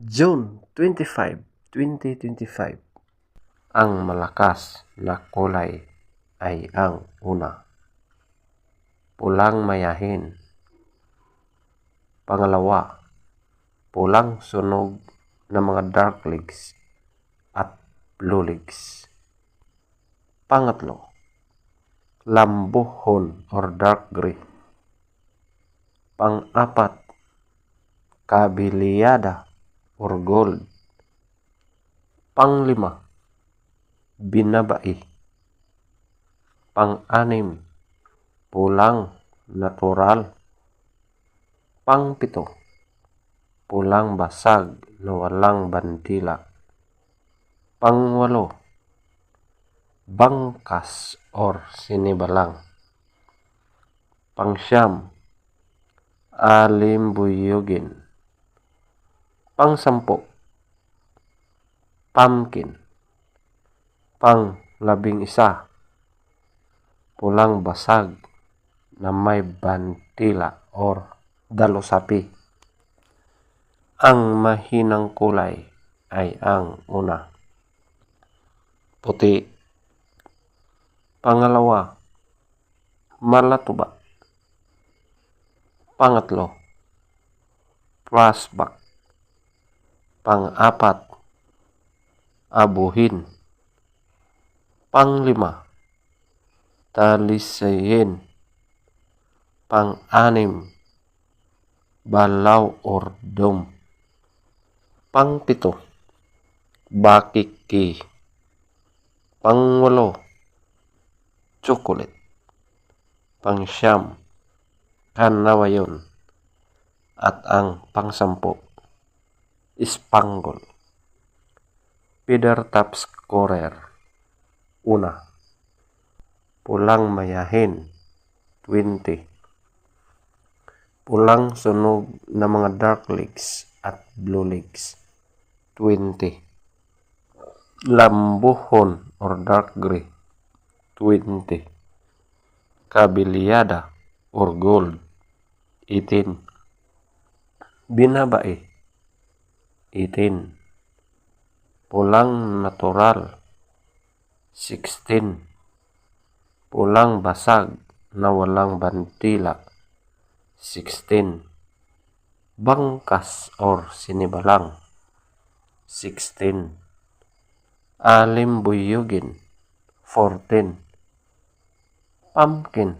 June 25, 2025. Ang malakas na kulay ay ang una, pulang mayahin. Pangalawa, pulang sunog na mga dark legs at blue legs. Pangatlo, lambuhon or dark gray. Pang-apat, kabiliyada or gold. Panglima, binabai. Pang-anim, pulang natural. Pangpito, pulang basag na walang bandila. Pangwalo, bangkas or sinibalang. Pangsyam, alimbuyugin. Pangsampu, pumpkin. Pang-11, pulang basag na may bantila or dalusapi. Ang mahinang kulay ay ang una, puti. Pangalawa, malatuba. Pangatlo, flashback. Pang-apat, abuhin. Panglima, talisayin. Pang-anim, balaw or dome. Pangpito, bakiki. Pangwalo, chocolate. Pangsyam, kanawayon. At ang pangsampu, spangle. Feather top scorer. Una, pulang mayahin 20. Pulang sunog na mga dark legs at blue legs 20. Lambuhon or dark gray 20. Kabiliyada or gold 18. Binabai 18. Pulang natural 16. Pulang basag na walang bantila 16. Bangkas or sinibalang 16. Alimbuyugin 14. Pumpkin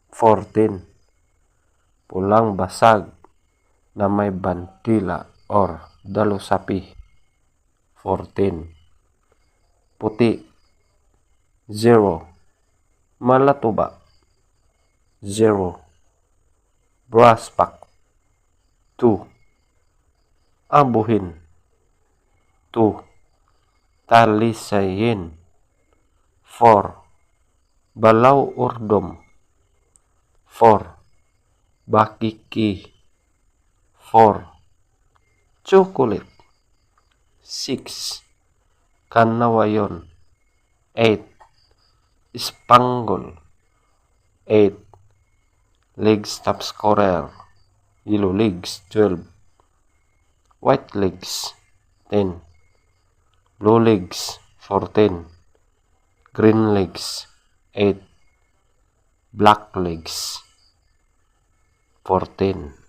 14. Pulang basag na may bantila or dalusapi 14. Puti 0. Malatuba 0. Brassback 2. Abuhin 2. Talisayin 4. Balaw or dome 4. Bakiki 4. Chocolate 6. Kanawayon 8. Spangle 8. Legs top scorer, yellow legs 12. White legs 10. Blue legs 14. Green legs 8. Black legs 14.